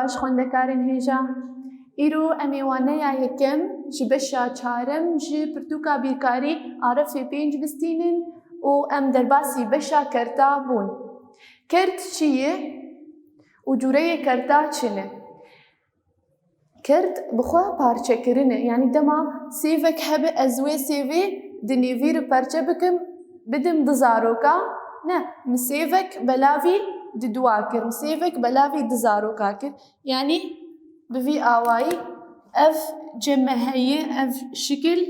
باش خوندەکارن هێژە ئیرۆ ئەمێ وانەیە یەکەم ji beşa çarem ji pirtûka bîrkarî arefê pênc bistînin û em derbasî beşa kerta bûn. Kert çi ye û cûreyê kerta çi ne? Kert bi xwe parçekirin e, yanî dema sêvek hebe ez wê sêvê di nêvî re perçe bikim bidim di zaroka, ne, min sêvek belavî di dûwa kir, min sêvek belavî di zaroka kir. Yanî bi vî awayî ev cem heye, ev şikil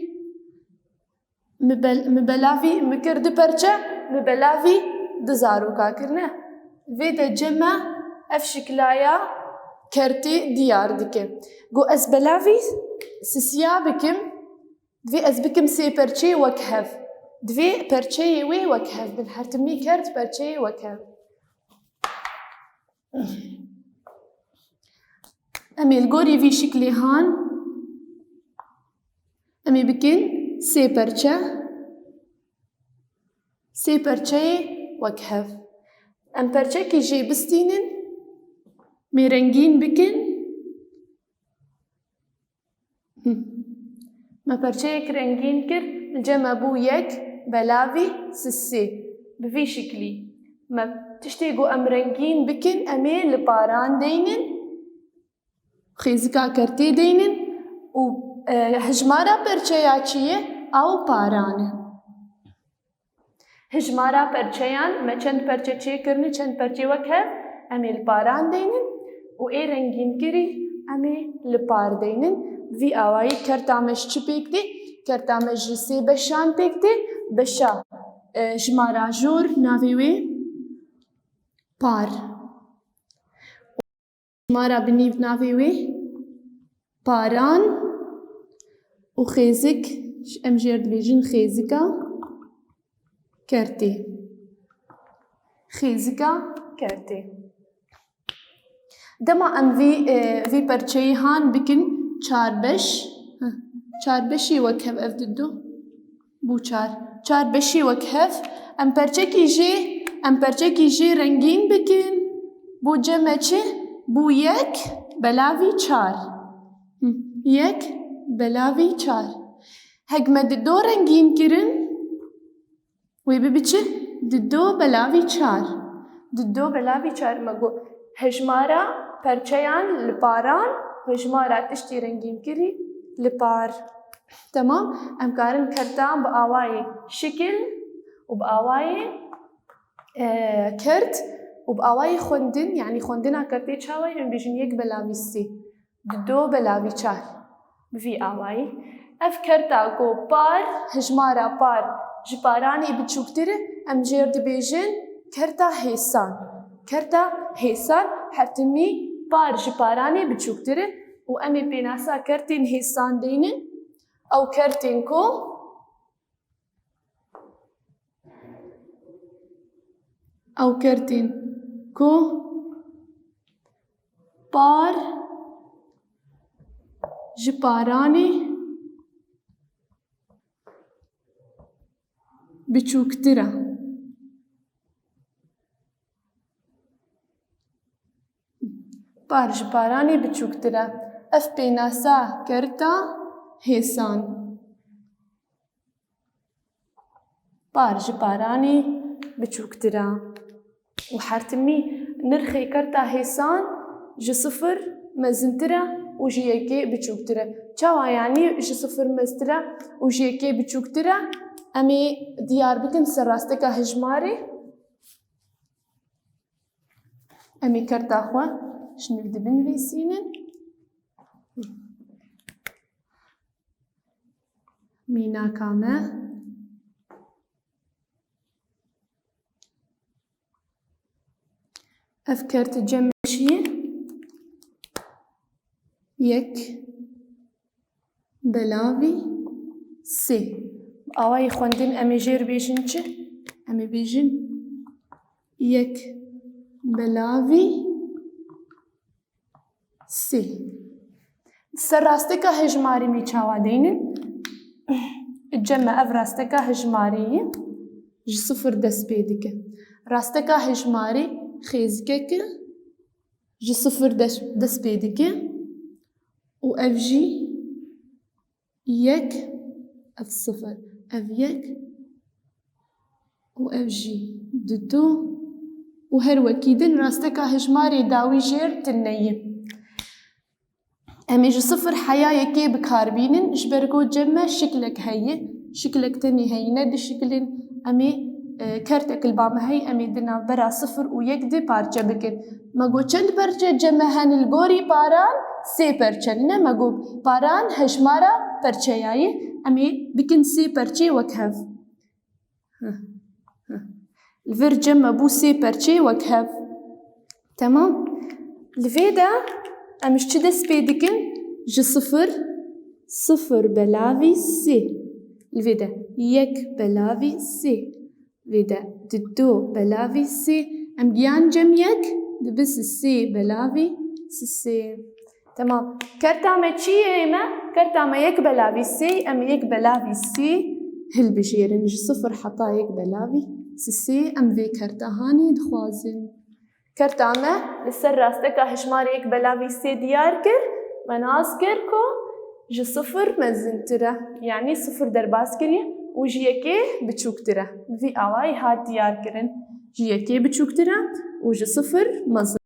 mi belavî mikir di perçe, mi belavî di zaroka kir, ne? Vê de cem ev şikilaya kertê diyar dike. Got ez belavî sisiya bikim, divê ez bikim sê perçê wek hev. Divê perçeyê wê wek hev bin. Her timî kert perçeyê wek hev. Em ê li gorî vî şiklê han, em ê bikin sê perçe, sê perçeyê wek hev. Em perçekî jê bistînin, mê rengîn bikin, me perçeyek rengîn kir, ce me bû yek belavî sisê. Bi vî şiklî. Me tiştê got em rengîn bikin, em ê li paran deynin, xêzika kertê deynin û hejmara perçeya çi ye? Aw paran e. Hejmara perçeyan me çend perçe çêkirine, çend perçê wek hev, em ê li paran deynin û ê rengîn kirî em ê li par deynin. Vî awayî kerta me ji çi pêk tê? Kerta me ji sê beşan pêk tê. Beşa jmara jor navê wê par. Jmara binîv navê wê paran û xêzik em jê re dibêjin xêzika kertê. Xêzika kertê. Dema em vî perçeyê han bikin çarbeş. Çarbeşî wek hev ev didu. Bû çar. Çarbeşî wek hev. Em perçekî jê rengîn bikin. Bû ceme çi? Bû yek belavî çar. Yek belavî çar. Hek me di do rengîn kirin, wê bibe çi? Di do belavî çar. Di do belavî çar me got hejmara perçeyan li paran, hejmara tiştî rengîn kirî li par. Temam? Em karin kertan bi awayê şikil û bi awayê kert û bi awayê xwendin, yanî xwendina kertê çawa ye? Em bêjin yek belavî sê. Di do belavî çar. Bi vî awayî. Ev kerta got par, hejmara par ji paranê biçûktir e, em jê re dibêjin kerta hêsan. Kerta hêsan her timî par ji paranê biçûktir e û em ê pênasa kertên hêsan deynin. Ew kertên ku par ji paranê biçûktir e. Par ji paranê biçûktir e. Ev pênasa kerta hêsan. Par ji paranê biçûktir e. û her timî nirxê kerta hêsan ji sifir mezintir e û ji yekê biçûktir e. Çawa yanî ji sifir meztir e û ji yekê biçûktir e? Em ê diyar bikin serrasteka hejmarê. Em ê kerta xwe ji nîv dibinivîsînin. Mînaka me ev kert cem çi ye? Yek belavî sê. Awayê xwendin em ê jê re bêjin çi? Em ê bêjin yek belavî sê. Serrasteka hejmarî mê çawa deynin? Ceme ev rasteka hejmarî ye ji sifir dest pê dike. Rasteka hejmarî xêzikek e جي صفر دست پێ دکێ و ئەڤ ژی یەک ئەڤ صفر ئەڤ یەک و ئەڤ ژی دو و هەروەکی دن ڕاستەکە هژمارێ داوی ژێر تنەیە. ئەمێ ji صفر حەیایەکێ بکاربینن ji ber ku cem me şiklek heye şiklek tenê heye ne dişiklin em ê kertek li bame hey em ê di navbera sıfır û yek de parçe bikin. Me got çend perçe cem me hene li gorî paran sê perçe ne me got paran hejmara perçeya ye em ê bikin sê perçê wek hev. Li vir cem me bû sê perçê wek hev. Temam. Li vê de em ji çi dest pê dikin? Ji sıfır, sıfır belavî sê. Li vê de yek belavî sê. Vê de du belavî sê. Em giyan cem yek dibe sê belavî sê. Temam. Kerta me çi yê me? Kerta me yek belavî sê. Em yek belavî sê hilbijêrin. Ji sıfır heta yek belavî sê em vê kertehanê dixwazin. Kerta me li ser rasteka hejmarê yek belavî sê diyar kir, me nas kir ku ji sıfır mezintir e. Yani sıfır derbas kiriye û ji yekê biçûktir e. Vî awayî hat diyar kirin. Ji yekê biçûktir e û ji sıfır mezin.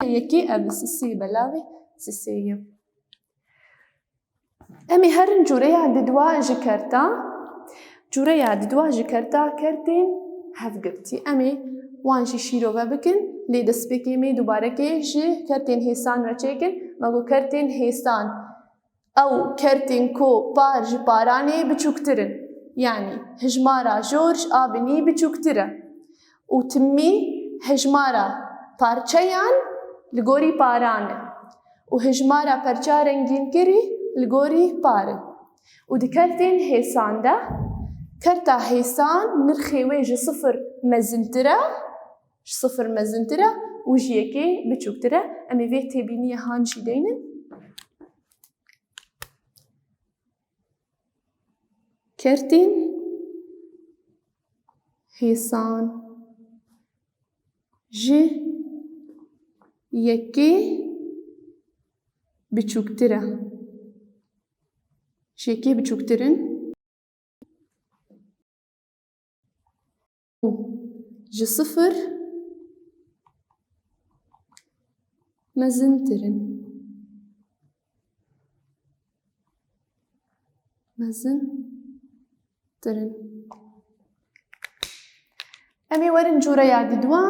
Yekê ev sê belavî sê ye. Em ê herin cûreya didwa ji kerta. Cûreya didwa ji kerta kertên hevgirtî. Em ê wan jî şîrove bikin, lê destpêkê me dubarekê ji kertên hêsan re çêkin. Me got kertên hêsan ew kertên ku par ji paranê biçûktirin. Yani hejmara jor ji abinî biçûktir e. û timî hejmara parçeyan li gorî paran e. û hejmara perça rengînkirî li gorî par e. û di kertên hêsan de kerta hêsan nirxê wê ji sıfır mezintir e. Ji sıfır mezintir e û ji yekê biçûktir e. Em ê vê têbîniya han jî deynin. Kertên hêsan ji yekê biçûktir e. Ji yekê biçûktirin û ji sıfır mezintirin. Mezintirin. Em ê werin cûreya didwa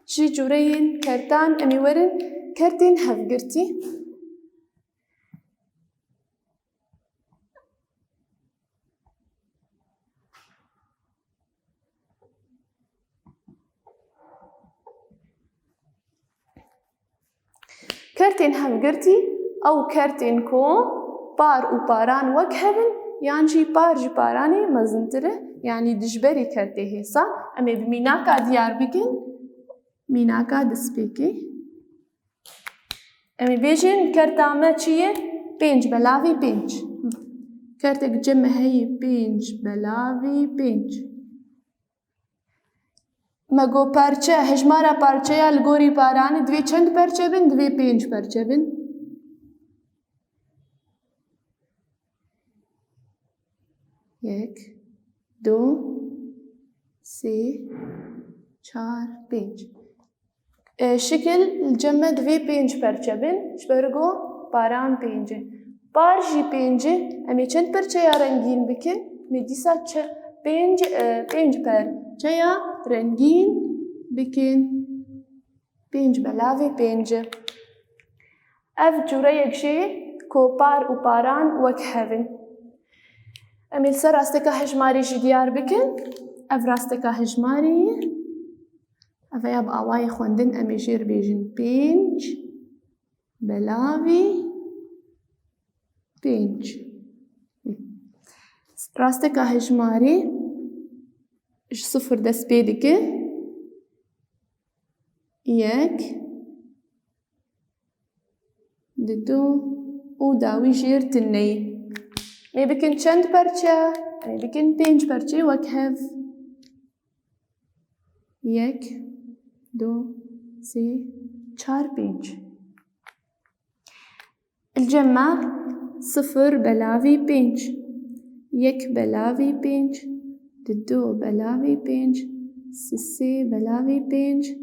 ji cûreyên kertan em ê werin kertên hevgirtî. Kertên hevgirtî ew kertên ku par û paran wek hevin yan jî par ji paranê mezintir e. Yani dijberî kertê hêsan em ê bi mînaka diyar bikin. Mînaka destpêkê. Em ê bêjin kerta me çi ye? Pênc belavî pênc. Kertek cem me heye pênc belavî pênc. Me got perçe, hejmara parçeya li gorî paranê divê çend perçe bin? Divê pênc perçe bin. Yek, du, sê, çar, pênc. Şikil cem me divê pênc perçe bin ji ber ku paran pênc e. Par jî pênc e. Em ê çend perçeya rengîn bikin? Mê dîsa pênc perçeya rengîn bikin. Pênc belavî pênc e. Ev cûreyek jê ku par û paran wek hevin. Em ê li ser rasteka hejmarê jî diyar bikin. Ev rasteka hejmarê ye. Eveya bi awayê xwendin em ê jêr bêjin pênc belavî pênc. Rasteka hejmarê ji sıfır dest pê dike. Yek, du û dawî jêr tineyê. Mê bikin çend perçe? Em ê bikin pênc perçe wek hev. Yek, du, سي 4 5. الجمع 0 بلاوی 5 1 بلاوی 5 2 بلاوی 5 3 بلاوی 5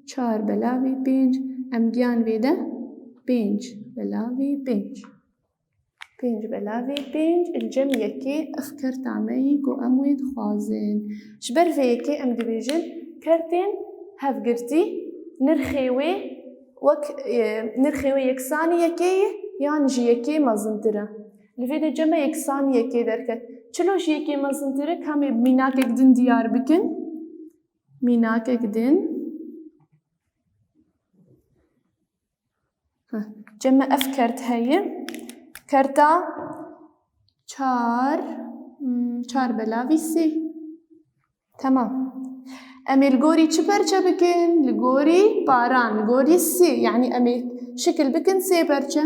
4 بلاوی 5 ام گیان ویده 5 بلاوی 5 5 بلاوی 5 الجم یکی افکر تعمی کو اموید خوازن شبر في یکی ام دبیجن كرتين هفقرتي نرخيوي يكساني يكي يعني جي يكي مزنتره لفيدا جمع يكساني يكي دركت چلو جي يكي مزنتره كامي ميناك اقدن ديار بكن ميناك اقدن جمع افكرت هاي كرتا 4 بلاوي سي تمام. أمي الجوري چپرچه بكن الجوري باران الجوري سي يعني أمي شكل بكن سي برچه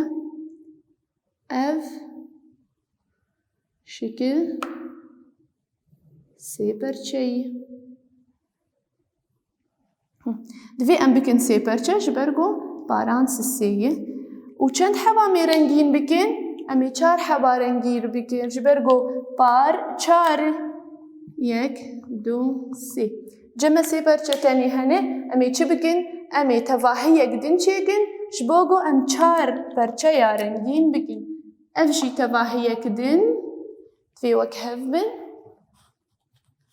اف شكل سي برچه دفي ام بكن سي برچه جبرگو باران سي و چند حبا مي رنگين بكن أمي 4 حبا رنگين بكن جبرگو بار 4 1 2 3 جمع سي برچه تاني هنه أمي چه بكن أمي تفاهية قدن چيكن شبوغو أم 4 برچه يا رنگين بكن أفشي تفاهية قدن في وكهف بن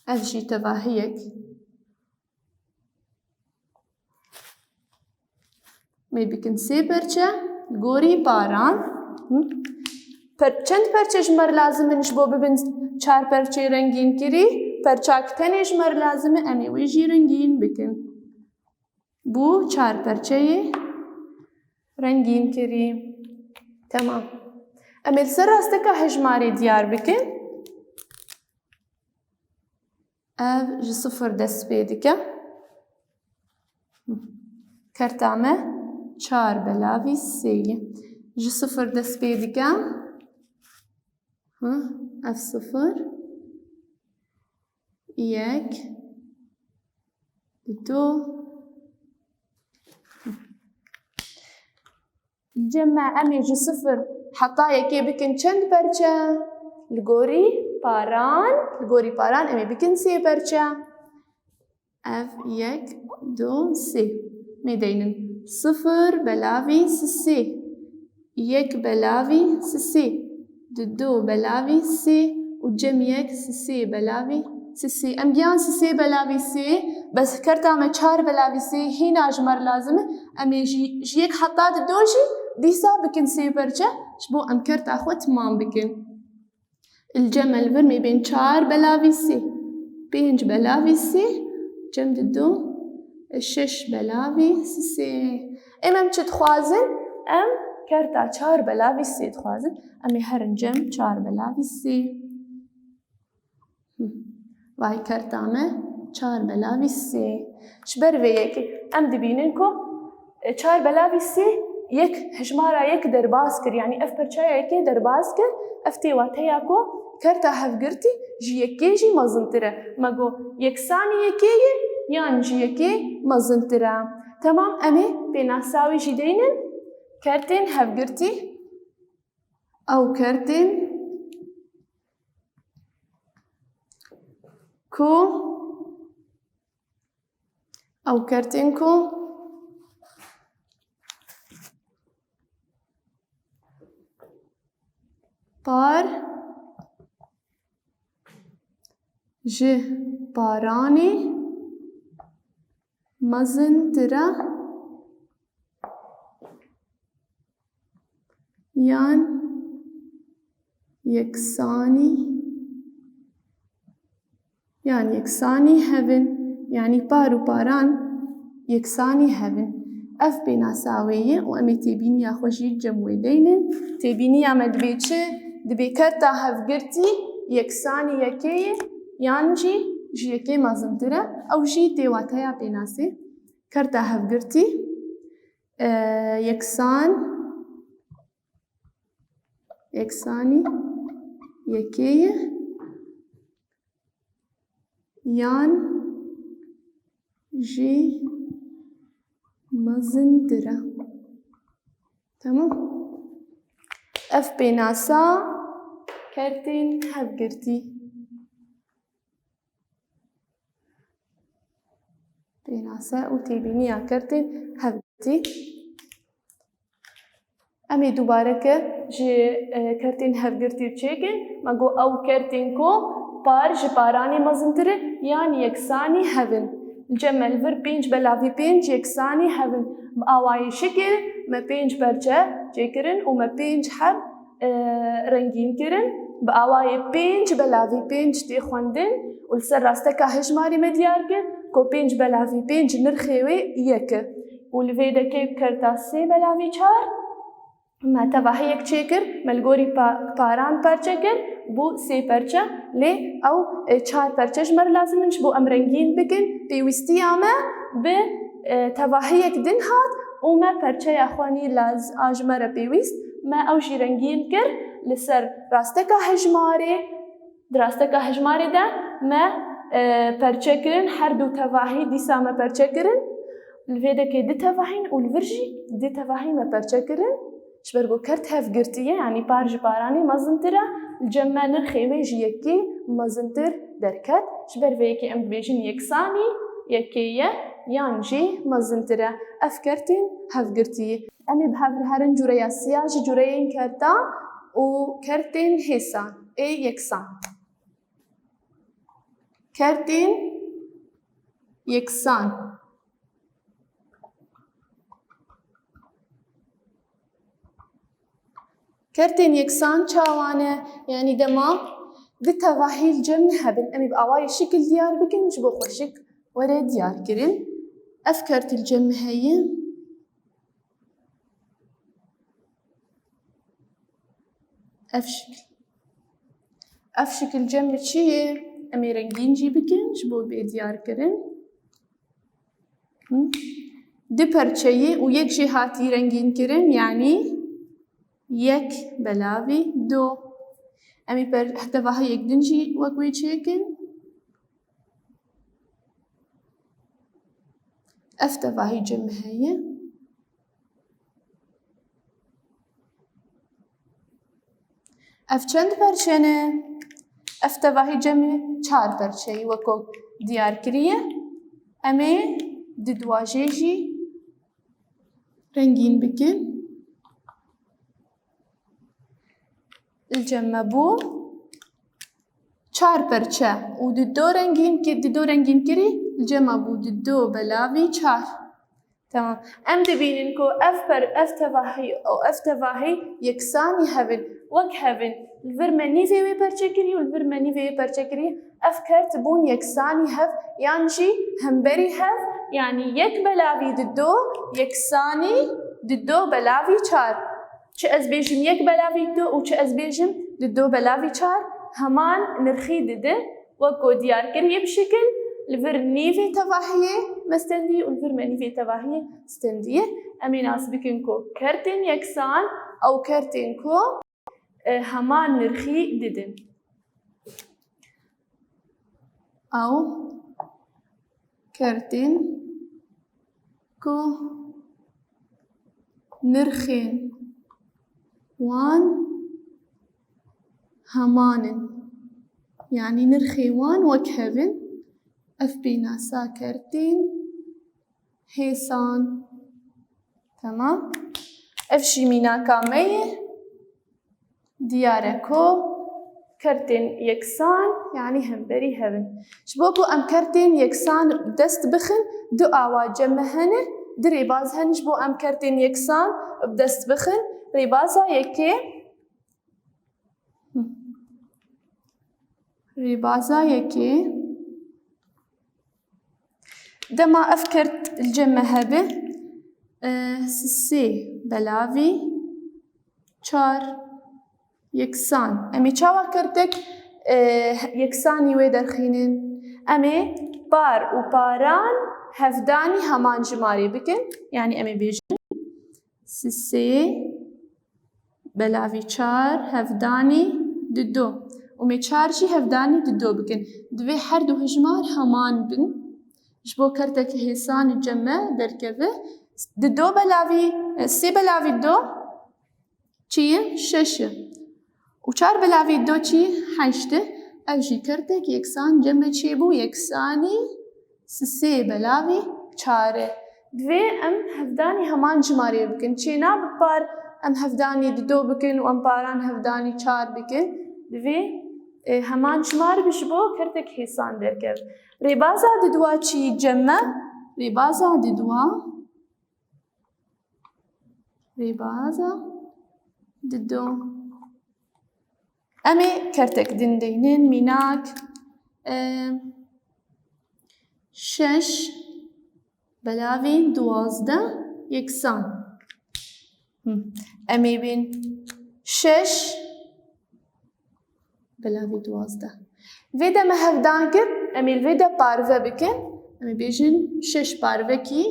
أفشي تفاهية مي بكن سي برچه گوري باران چند برچه جمر لازم نشبو ببن 4 برچه رنگين كري پرچاک تنش مر لازمه امی ویجی رنگین بکن بو 4 پرچه رنگین کری تمام امی السر راستکا هجماری دیار بکن اف جي 0 دست بیدکه کرتامه 4 بلاوی 3 جي 0 دست بیدکه اف 0 1 2 جمع أمي جي 0 حطايا كي بكن چند برچه الجوري باران أمي بكن سي برچه اف 1 2 3 ميدينن 0 بلاوي سي 1 بلاوي سي 2 بلاوي سي وجم 1 سي بلاوي سي ام بيان سي بلاوي سي بس كرتا ما 4 بلاوي سي هنا جمر لازم ام جيك حطات دوجي ديسا بكن سي برجه شبو ام كرتا اخو تمام بكن الجمل برمي بين 4 بلاوي سي 5 بلاوي سي جم ددو 6 بلاوي سي امم تخوازن ام كرتا 4 بلاوي سي تخوازن امي هرن جم 4 بلاوي سي وای کرتامه 4 بلاوی 3 شبر وی یکی ام دبینن کو 4 بلاوی 3 یک هجمارا یک درباز کر یعنی اف پرچایا یکی درباز کر افتی واتیا کو کرتا هفگرتی جی یکی جی مزنتره مگو یک ثانی یکی یان جی یکی مزنتره تمام امی بناساوی جی دینن کرتین هفگرتی او کرتین کو او كرتينكو بار جه باراني مزنترا يان يكساني هفن يعني بار وباران يكساني هفن اف بناساوية وامي تبيني اخوشي جموي دينن تبيني امد بيتش دبي كرتا هفقرتي يكساني يكي يانجي جي يكي مازنترا او جي تيواتايا بناسي كرتا هفقرتي يكساني يكي يان جي مازنترة. تمام. اف بيناسا كرتين هفقرتي. بيناسا وتيبينيا كرتين هفقرتي. امي دوباره که جی کرتین هفگرتی بچکن مگو او کرتین کو پار جپارانی مزنتره یعنی یکسانی هفن الجمع الفر بینج بلاوی بینج یکسانی هفن بآوای شکل ما بینج برچه جکرن و ما بینج حب رنگین کرن بآوای بینج بلاوی بینج تی خوندن والسر راستکا هجماری مدیار کن کو بینج بلاوی بینج نرخیوی یک والفیده که کرتاسی بلاوی چار ما تبعه یک چیکر ملگوری پاران پرچه کر بو سی پرچه لی او چار پرچه جمر لازمنش بو امرنگین بکن پیوستی آمه به تبعه یک دن هات و ما پرچه اخوانی لاز آجمر پیوست ما او جی رنگین کر لسر راستکا هجماری دراستکا هجماری ده ما پرچه کرن هر دو تبعه دیسا ما پرچه کرن الفيدا كي دي تفاهين والفرجي دي تفاهين ما برشكرن شبرقو كرت هفقرتيه يعني بارج باراني مزنترة الجمع نرخي ويجي يكي مزنتر دركت شبر فيكي ام بيجن يكساني يكيه يانجي مزنترة افكرتين هفقرتيه امي بهرن جوريا سياج جوريين كرتا وكرتين هيسان اي يكسان كرتين يكسان كرتين يكسان چاوانه يعني دما بتواهي الجمع هبن امي بأواي شكل ديار بكن جبو خوشك ورا ديار كرن افكرت الجمع هي افشكل الجمع چيه امي رنگين جي بكن جبو بديار كرن دي پرچه و یک جهاتی رنگین كرن يعني یک بلاوی دو امی پر احتواها یک دنجی وکوی چیکن افتواهی جمع هیه اف چند پرچنه افتواهی جمع چار پرچهی وکو دیار کریه امی ددواجه جی رنگین بکن الجمع بو چار پرچه و دو رنگین کری الجمع بو دو بلاوی چار تمام ام دبینن کو اف تواهی یکسانی هفن وک هفن الفرمانی فيوي پرچه کری و الفرمانی فيوي پرچه کری اف کرت بون یکسانی هف یعنی چی همبری هف یعنی یک بلاوی دو یکسانی دو بلاوی چار چه از بیجم یک بلاوی دو و چه از بیجم دو بلاوی چار همان نرخی دده وکو دیار کریه بشکل الفر نیفی تواهیه مستندیه و الفر منیفی تواهیه استندیه امین آس بکن کو کرتین یکسان او کرتین کو همان نرخی ددن او کرتین کو نرخين وان همانن يعني نرخي وان وكهفن اف بينا ساكرتين هيسان تمام اف شيمينا كامية دياركو كرتين يكسان يعني همبري هفن شبوكو ام كرتين يكسان دست بخن دو آوا جمهنه دي ريباز هنج بو ام كرتين يكسان بدست بخن ريبازا يكي دما افكرت الجمع هبه سي بلاوي چار يكسان امي چاوا كرتك يكساني وي درخينن امي بار و باران هفداني همان جماري بكن يعني امي بيجن سي بلاوي چار هفداني دو ومي چار جي هفداني دو بكن دوي حردو هجمار همان بن جبو كرتك هيسان الجمع دركبه دو بلاوی سه بلاوی دو چیه؟ 6 و 4 بلاوی دو چی؟ 8 او جی کردک یکسان جمع چی بو؟ یکسانی سه بلاوی 4 دوی ام هفدانی همان جماری بکن چینا بپار ام هفدانی دو بکن و ام پاران هفدانی 4 بکن دوی همان جمار بش بو کردک حسان در کرد ریبازا ددوا چی جمع؟ ریبازا ددوا ریبازا ددو امی کردک دندینین میناک 6 بلاوی 12 یکسان امی بین 6 بلاوی 12 ویده مهفدان کرد امی الویده پاروه بکن امی بیجن 6 پاروه کی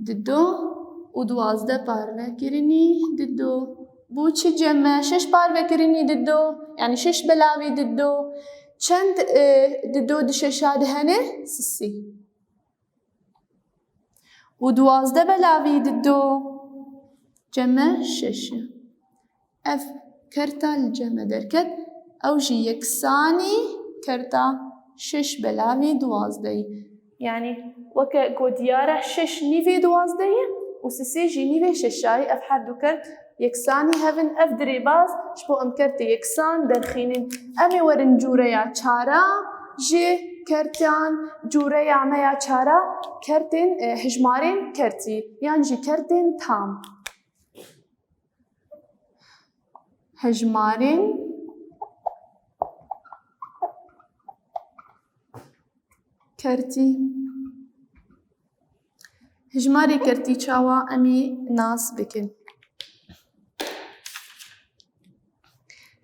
ددو و 12 پاروه کرنی ددو بو چی جمع 6 پاروه کرنی ددو یعنی 6 بلاوی ددو چند ددو دششا دهنه سسی و 12 بلاوی ددو جمع 6 اف کرتا الجمع درکت او جی یکسانی کرتا 6 بلاوی 12 یعنی وکا گودیاره 6 نیوی 12 و سسی جی نیوی 6 اف هر دو کرد یکسانی هفن اف دریباز شبو ام کرت یکسان درخینین امی ورن جوره یا چارا جی کرتان جوره یا میا چارا کرتین هجمارین کرتی یعنی جی کرتین تام هجمارین کرتی هجماری کرتی چاوا امی ناس بکن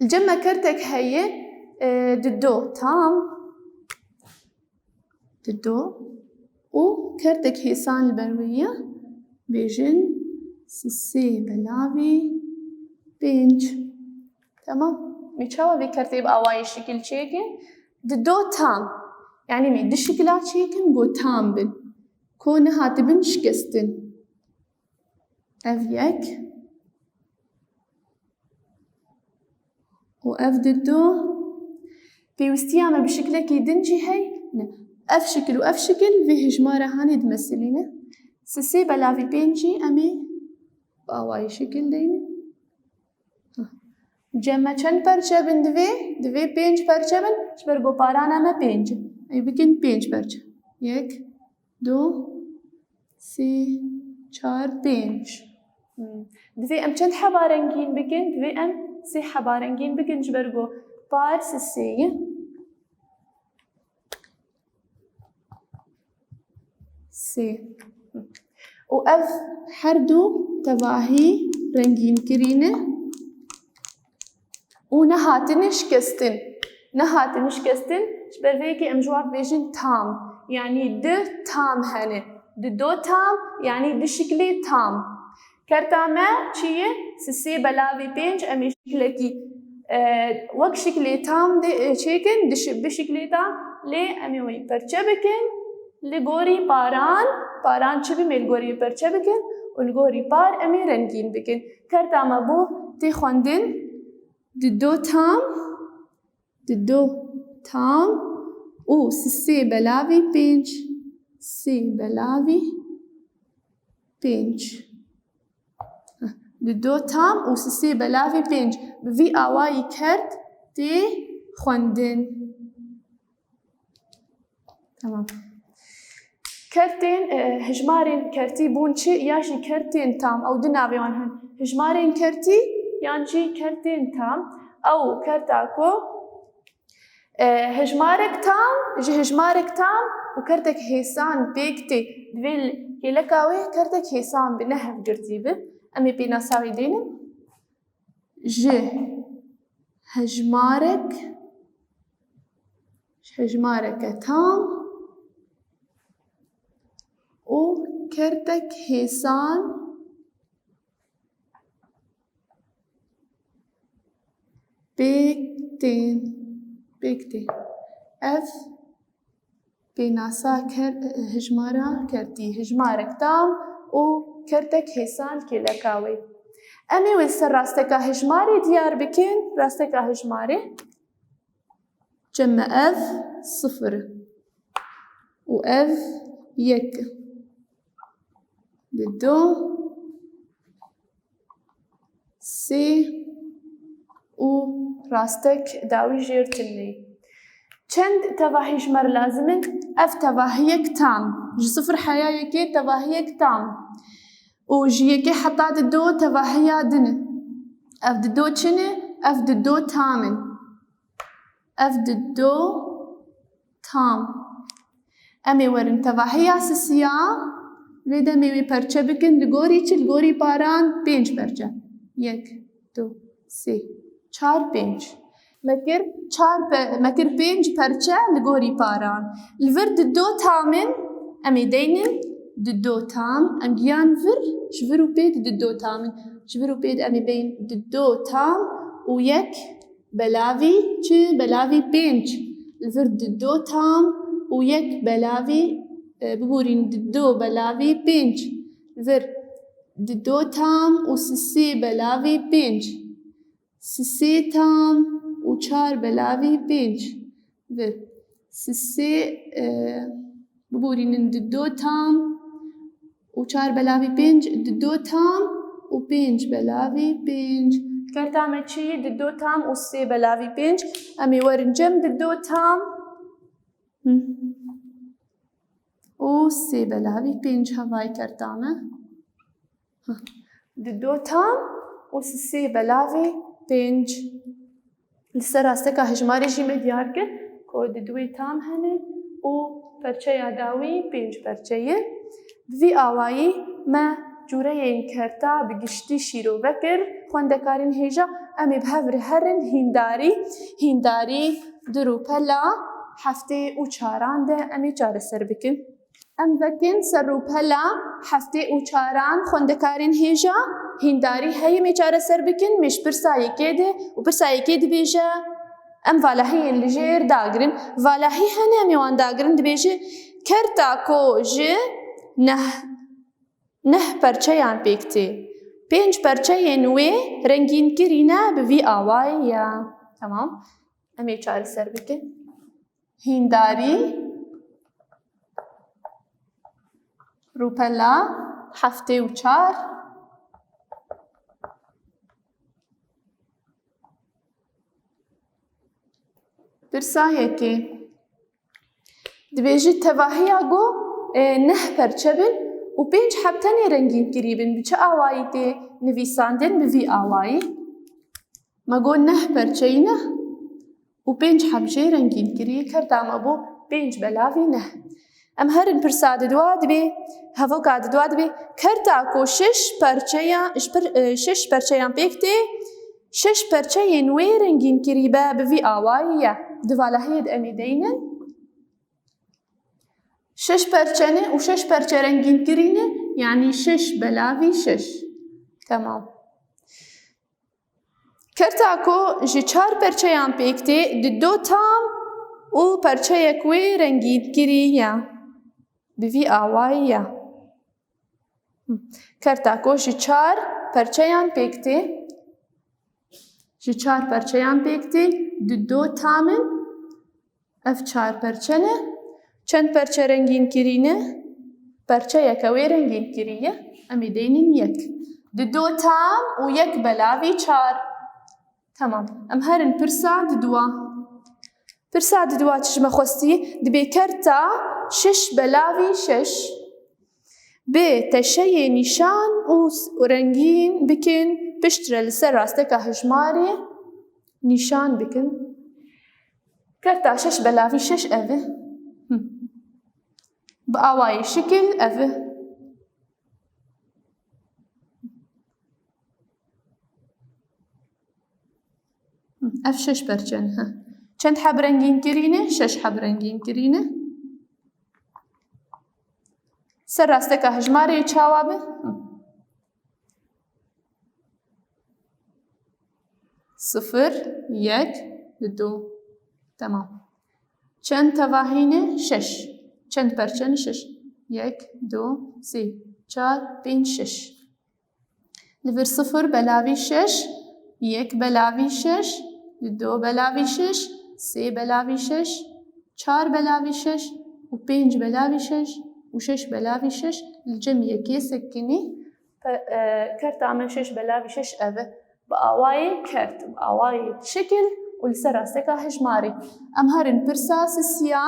الجمع كرتك هي ددو تام ددو و كرتك هيسان البروية بيجن سي بلاوي بينج تمام ميشاوا بكرتي بأواي شكل شيكن ددو تام يعني مي دشكلات شيكن جو تام بن كون هاتبن شكستن أفيك و اف ددو بيوستياما بشكل كي دنجي هاي اف شكل و اف شكل في هجمارة هاني دمثلينه سسي بلاوي بينجي امي باواي شكل دينه جمع چند پرچه بن دوی پنج پرچه بن شبرگو پارانا ما پنج ای بکن پنج پرچه 1 2 3 4 5 دوی ام چند حبا رنگین بکن دوی ام سي حبا رنگین بکن جبرگو پار سسیه سي و اف هر دو تواهی رنگین کرینه و نهاتنش كستن شبرفيكي ام جوار بيجن تام يعني د تام هنه دو تام يعني د شكلي تام كرتاما چيه سسي بلاوي بينج امي شكلكي وك شكلي تام دي چيكن دش بشكلي تام لي امي وي پرچبكن لغوري پاران چبي ميل غوري پرچبكن والغوري پار امي رنگين بكن كرتاما بو تي خوندن دو تام و سي بلاوي بينج سي بلاوي بينج دو تام و سي بلاوي بينج بفي آواي كرت تي خوندن تمام كرتين هجمارين كرتي بونشي ياشي كرتين تام او دناوي وانهن هجمارين كرتي يانجي كرتين تام او كرتاكو هجمارك تام جي هجمارك تام وكرتك هيسان بيكتي دويل يلكاوي كرتك هيسان بنهف قرتيبه امي بينا ساوي دينم جي هجمارك تام وكرتك هيسان بيكتي اف بناسا هجمارة كرتي هجمارك تام و کردێک هێسان کێلەکاوی ئەمێ وێ سەر ڕاستەکە هژمارێ دیار بکەین ڕاستەکە هژمارێ جەمە ئەڤ سفر و ئەڤ یەک دو سێ و ڕاستەک داوی ژێرتنی چەند تەواهی ژمەر لازمن ئەف تەواهیەک تام ji sıfır heyayekê tevahiyek tam û ji yekê heta di do tevahiya din e ev di do çi ne ev di do tam in ev di do tam em ê werin tevahiya sisiya lê demê wê perçe bikin li gorî çi li gorî paran pênc perçe yek du sê çar pênc me kir pênc perçe li gorî paran li vir di do tamên em ê deynin di do tam em giyan vir ji vir û pêd di do tamin ji vir û pêd em ê bêyin di do tam û yek belavî çi belavî pênc li vir di do tam û yek belavî bibûrîn di do belavî pênc li vir di do tam û sisê belavî pênc sisê tam û çar belavî pênc vir sisê bibûrînin di do tam û çar belavî pênc di do tam û pênc belavî pênc kerta me çi di do tam û sê belavî pênc em ê werin cem di do tam û sê belavî pênc hevayê kerta me di do tam û sê belavî pênc li ser rasteka hejmarê jî me diyar kir ku di duê tam hene û perçeya dawî pênc perçe ye bi vî awayî me cûreyên kerta bi giştî şîrove kir xwendekarên hêja em ê bi hev re herin hîndarî di rûpela heftê û çaran de em ê çareser bikin em vekin ser rûpela heftê û çaran xwendekarên hêja hîndarî heyê me çareser bikin mêj pirsa yekê de û pirsa yekê dibêje em valahiyên li jêr dagirin valahî hene em ê wan dagirin dibêje kerta ku ji neh perçeyan pêk tê pênc perçeyên wê rengînkirîne bi vî awayî ye temam em ê çareser bikin hîndarî rûpela heftê û çar pirsa yekê dibêjî tevahiya got neh perçe bin û pênc heb tenê rengînkirî bin bi çi awayî tê nivîsandin bi vî awayî me got neh perçeyî neh û pênc heb jê rengînkirî kerta me bû pênc belavî neh em herin pirsa di dwa dibê hevoka di dwa dibê kerta ku şeş perçeyan pêk tê şeş perçeyên wê rengînkirî be bi vî awayî ye di valahiyê de em ê deynin şeş perçene û şeş perçe rengînkirî ne yanî şeş belavî şeş temam kerta ku ji çar perçeyan pêk tê di do tam û perçeyek wê rengînkirî ye bi vî awayî ye kerta ku ji çar perçeyan pêk tê ji çar perçeyan pêk tê di do tamin ev çar perçe ne çend perçe rengînkirî ne perçeyeke wê rengînkirî ye em ê deynin yek di do tam û yek belavî çar temam em herin pirsa di dwa pirsa di dwa çi ji me xwestî dibê kerta şeş belavî şeş bê teşeyê nîşan û rengîn bikin pişt re li ser rasteka hejmarê nîşan bikin kerta şeş belavî şeş ev e bi awayê şikil ev e ev şeş perçe ne çend heb rengînkirî ne şeş heb rengînkirî ne ser rasteka hejmarê çawa be sıfır yek du temam çend tevahî ne şeş çend perçe ne şeş yek du sê 4 5 6 لەبەر 0 بەلاوی 6 1 بەلاوی 6 2 بەلاوی 6 3 بەلاوی 6 4 بەلاوی 6 و 5 بەلاوی 6 و 6 بەلاوی 6 لەجەم یەکێ سەکنی کەرتامە 6 بەلاوی 6 ئەوە بە ئاوایە کەرت بە ئاوایە شکل و لەسەر ڕاستەکە هەژماری ئەم هەرن پرساسە سیا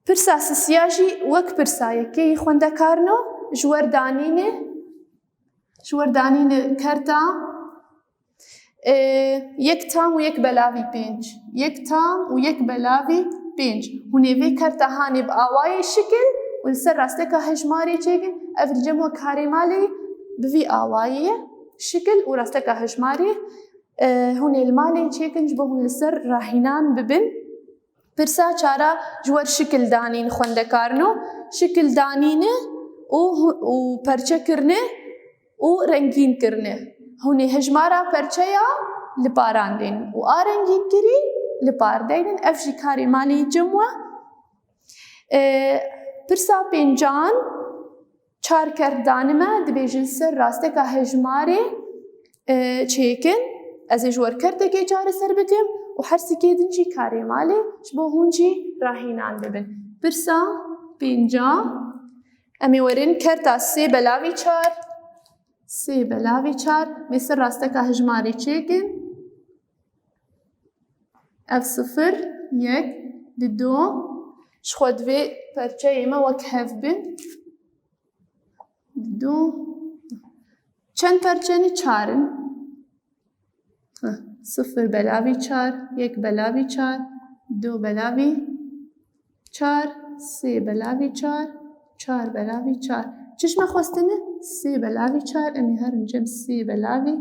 پرساسە سیاژی وەک پرسایەکەی خوێندەکارنەوە ژوەردانینە کەرتا 1 تام و 1 بەلاوی 5 1 تام و 1 بەلاوی 5 هونێڤێ کەرتا هانێ بە ئاوایە شکل و لەسەر ڕاستەکە هەژماری چێکن ئەڤ لەجەم وەک کارێمالێ بڤی ئاوایە شکل و ڕاستەکە هەژماری هونێ المالێ چێکن بۆ هون لەسەر ڕاهینان ببن پرسا چارە ژوەر شکل دانین خوێندەکارنەوە شکل دانینە و پەرچەکردنە و رەنگینکردنە هونێ هەژمارا پەرچەیە لپاراندین و ئا رەنگینکردی لپاردەینن ئەف ژی کارێمالی جەموە پرسا پێنجان چار کەردانمە دەبێژن سەر ڕاستەکە هەژمارێ چێکن ئەزێ ژوەر کەردەکێ چارەسەر بکەم و هەرسێکێ دنجی کارێمالێ بۆ هونجی ڕاهینان ببن پرسا پێنجا ئەمێ وەرن کەرتا 3 بەلاوی 4 3 بەلاوی 4 مێسەر ڕاستەکە هەژماری چێکن ئەف 0 1 2 شخوا دوێ پەرچە ئێمە وەک هەف بن 2 چەند پەرچەنی چارن 0 بەلاوی 4 1 بەلاوی 4 2 بەلاوی 4 3 بەلاوی 4 4 بەلاوی 4 چشمە خۆستنە 3 بەلاوی 4 ئەمی هەرنجەم 3 بەلاوی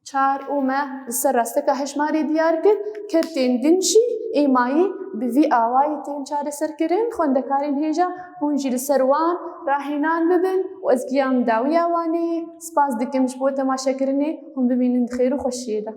4 ئومە لەسەر ڕاستەکە هەژماری دیار کرد کەرتێن دنجی ئێمایی بڤی ئاوایی تێن چارەسەرکردن خوێندەکارین هێژە هونجی لەسەر وان ڕاهێنان ببن و ئەزگیان داوی ئاوانەیە سپاس دکەمش بۆ تەماشەکردنێ هون ببینن خێر و خۆشیێدا